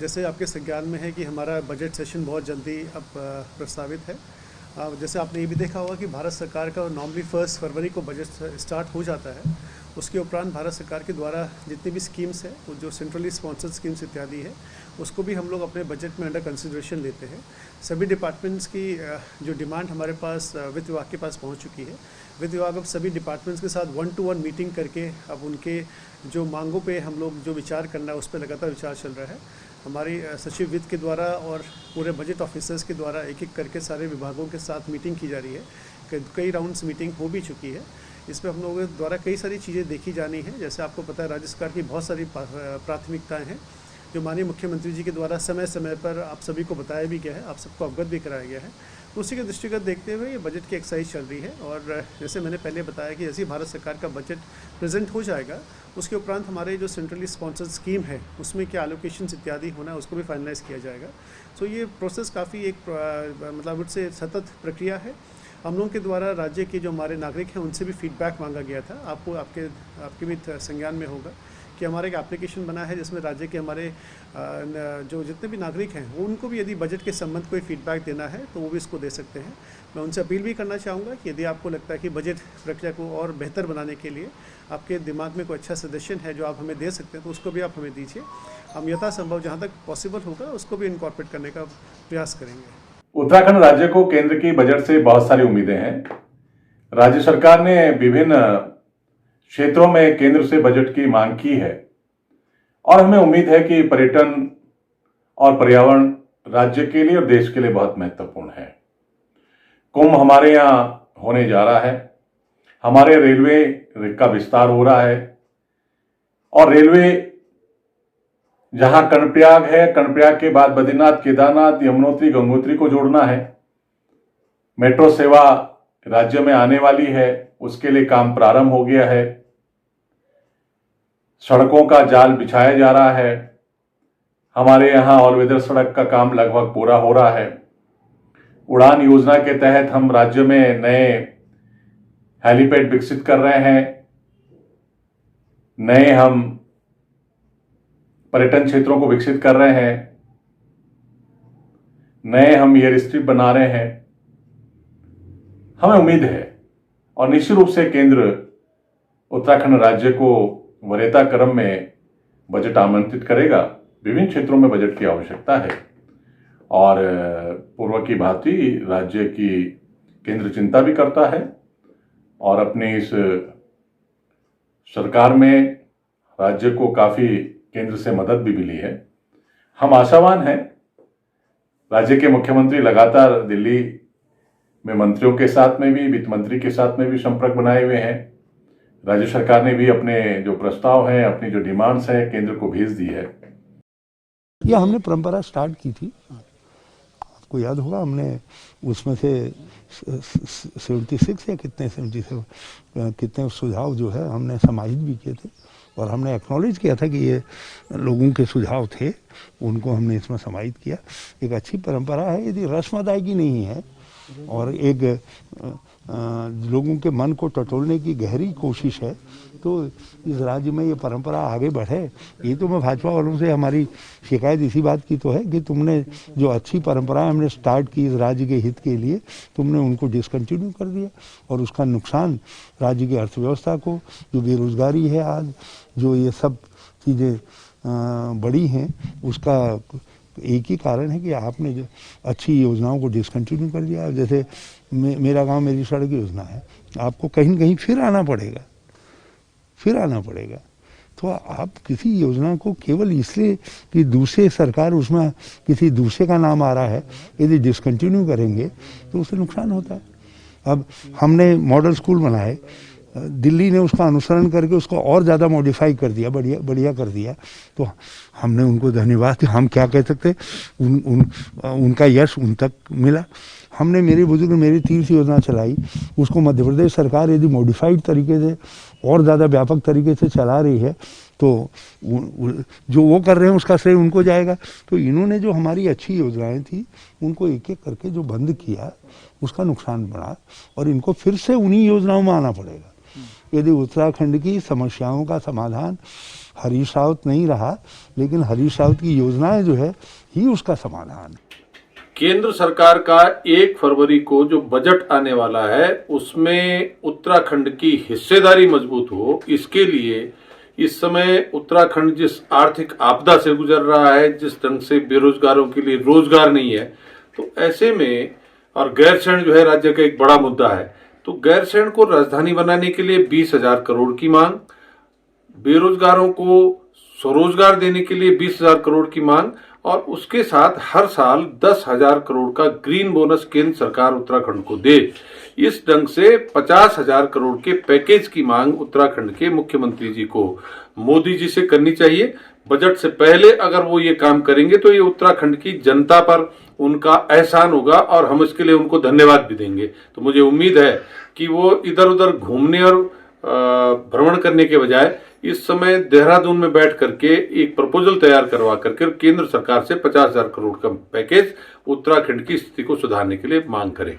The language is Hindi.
जैसे आपके संज्ञान में है कि हमारा बजट सेशन बहुत जल्दी अब प्रस्तावित है। जैसे आपने ये भी देखा होगा कि भारत सरकार का नॉर्मली 1 फरवरी को बजट स्टार्ट हो जाता है। उसके उपरांत भारत सरकार के द्वारा जितनी भी स्कीम्स है, वो जो सेंट्रली स्पॉन्सर्ड स्कीम्स इत्यादि है, उसको भी हम लोग अपने बजट में अंडर कंसिडरेशन लेते हैं। सभी डिपार्टमेंट्स की जो डिमांड हमारे पास वित्त विभाग के पास पहुंच चुकी है। वित्त विभाग अब सभी डिपार्टमेंट्स के साथ 1-to-1 मीटिंग करके अब उनके जो मांगों पे हम लोग जो विचार करना है उस पर लगातार विचार चल रहा है। हमारी सचिव वित्त के द्वारा और पूरे बजट ऑफिसर्स के द्वारा एक एक करके सारे विभागों के साथ मीटिंग की जा रही है। कई राउंड्स मीटिंग हो भी चुकी है। इसमें हम लोगों के द्वारा कई सारी चीज़ें देखी जानी है। जैसे आपको पता है, राज्य सरकार की बहुत सारी प्राथमिकताएं हैं जो माननीय मुख्यमंत्री जी के द्वारा समय समय पर आप सभी को बताया भी गया है, आप सबको अवगत भी कराया गया है। उसी के दृष्टिगत देखते हुए ये बजट की एक्सरसाइज चल रही है। और जैसे मैंने पहले बताया कि जैसे भारत सरकार का बजट प्रेजेंट हो जाएगा, उसके उपरांत हमारे जो सेंट्रली स्पॉन्सर्ड स्कीम है उसमें क्या एलोकेशंस इत्यादि होना है उसको भी फाइनलाइज किया जाएगा। सो ये प्रोसेस काफ़ी एक मतलब उससे सतत प्रक्रिया है। हम लोगों के द्वारा राज्य के जो हमारे नागरिक हैं उनसे भी फीडबैक मांगा गया था। आपको आपके भी संज्ञान में होगा कि हमारा एक एप्लीकेशन बना है जिसमें राज्य के हमारे जो जितने भी नागरिक हैं वो उनको भी यदि बजट के संबंध कोई फीडबैक देना है तो वो भी इसको दे सकते हैं। मैं उनसे अपील भी करना चाहूँगा कि यदि आपको लगता है कि बजट प्रक्रिया को और बेहतर बनाने के लिए आपके दिमाग में कोई अच्छा सजेशन है जो आप हमें दे सकते हैं तो उसको भी आप हमें दीजिए। हम यथासंभव जहाँ तक पॉसिबल होगा उसको भी इनकॉर्पोरेट करने का प्रयास करेंगे। उत्तराखंड राज्य को केंद्र की बजट से बहुत सारी उम्मीदें हैं। राज्य सरकार ने विभिन्न क्षेत्रों में केंद्र से बजट की मांग की है और हमें उम्मीद है कि पर्यटन और पर्यावरण राज्य के लिए और देश के लिए बहुत महत्वपूर्ण है। कुंभ हमारे यहाँ होने जा रहा है, हमारे रेलवे का विस्तार हो रहा है और रेलवे जहां कर्णप्रयाग है, कर्णप्रयाग के बाद बद्रीनाथ, केदारनाथ, यमुनोत्री, गंगोत्री को जोड़ना है। मेट्रो सेवा राज्य में आने वाली है, उसके लिए काम प्रारंभ हो गया है। सड़कों का जाल बिछाया जा रहा है। हमारे यहाँ ऑल वेदर सड़क का काम लगभग पूरा हो रहा है। उड़ान योजना के तहत हम राज्य में नए हेलीपैड विकसित कर रहे हैं। नए हम पर्यटन क्षेत्रों को विकसित कर रहे हैं। नए हम एयर स्ट्रिप बना रहे हैं। हमें उम्मीद है और निश्चित रूप से केंद्र उत्तराखंड राज्य को वरीयता क्रम में बजट आमंत्रित करेगा। विभिन्न क्षेत्रों में बजट की आवश्यकता है और पूर्व की भांति राज्य की केंद्र चिंता भी करता है और अपनी इस सरकार में राज्य को काफी केंद्र से मदद भी मिली है। हम आशावान हैं। राज्य के मुख्यमंत्री लगातार दिल्ली में मंत्रियों के साथ में भी, वित्त मंत्री के साथ में भी संपर्क बनाए हुए हैं। राज्य सरकार ने भी अपने जो प्रस्ताव हैं, अपनी जो डिमांड्स हैं, केंद्र को भेज दी है। यह हमने परंपरा स्टार्ट की थी, आपको याद होगा। हमने उसमें से 76 या कितने सुझाव जो है हमने समाहित भी किए थे और हमने एक्नॉलेज किया था कि ये लोगों के सुझाव थे, उनको हमने इसमें समाहित किया। एक अच्छी परंपरा है, यदि रस्म अदायगी नहीं है और एक लोगों के मन को टटोलने की गहरी कोशिश है तो इस राज्य में ये परंपरा आगे बढ़े। ये तो मैं भाजपा वालों से हमारी शिकायत इसी बात की तो है कि तुमने जो अच्छी परंपरा हमने स्टार्ट की इस राज्य के हित के लिए, तुमने उनको डिसकंटिन्यू कर दिया और उसका नुकसान राज्य की अर्थव्यवस्था को, जो बेरोजगारी है आज, जो ये सब चीज़ें बड़ी हैं, उसका एक ही कारण है कि आपने जो अच्छी योजनाओं को डिसकंटिन्यू कर दिया। जैसे मेरा गांव मेरी सड़क योजना है, आपको कहीं न कहीं फिर आना पड़ेगा। तो आप किसी योजना को केवल इसलिए कि दूसरे सरकार उसमें किसी दूसरे का नाम आ रहा है, यदि डिसकंटिन्यू करेंगे तो उससे नुकसान होता है। अब हमने मॉडल स्कूल बनाए, दिल्ली ने उसका अनुसरण करके उसको और ज़्यादा मॉडिफाई कर दिया, बढ़िया कर दिया। तो हमने उनको धन्यवाद, हम क्या कह सकते, उनका यश उन तक मिला। हमने मेरी तीर्थ योजना चलाई, उसको मध्य प्रदेश सरकार यदि मॉडिफाइड तरीके से और ज़्यादा व्यापक तरीके से चला रही है तो जो वो कर रहे हैं उसका श्रेय उनको जाएगा। तो इन्होंने जो हमारी अच्छी योजनाएं थी उनको एक एक करके जो बंद किया, उसका नुकसान बढ़ा और इनको फिर से उन्हीं योजनाओं में आना पड़ेगा। यदि उत्तराखंड की समस्याओं का समाधान हरीश रावत नहीं रहा, लेकिन हरीश रावत की योजनाएं जो है ही उसका समाधान है। केंद्र सरकार का 1 फरवरी को जो बजट आने वाला है उसमें उत्तराखंड की हिस्सेदारी मजबूत हो, इसके लिए इस समय उत्तराखंड जिस आर्थिक आपदा से गुजर रहा है, जिस ढंग से बेरोजगारों के लिए रोजगार नहीं है, तो ऐसे में और गैरसैंण जो है राज्य का एक बड़ा मुद्दा है, तो गैरसैंण को राजधानी बनाने के लिए 20,000 करोड़ की मांग, बेरोजगारों को स्वरोजगार देने के लिए 20,000 करोड़ की मांग और उसके साथ हर साल 10,000 करोड़ का ग्रीन बोनस केंद्र सरकार उत्तराखंड को दे। इस ढंग से 50,000 करोड़ के पैकेज की मांग उत्तराखंड के मुख्यमंत्री जी को मोदी जी से करनी चाहिए। बजट से पहले अगर वो ये काम करेंगे तो ये उत्तराखंड की जनता पर उनका एहसान होगा और हम इसके लिए उनको धन्यवाद भी देंगे। तो मुझे उम्मीद है कि वो इधर उधर घूमने और भ्रमण करने के बजाय इस समय देहरादून में बैठ करके एक प्रपोजल तैयार करवा करके केंद्र सरकार से 50,000 करोड़ का पैकेज उत्तराखंड की स्थिति को सुधारने के लिए मांग करें।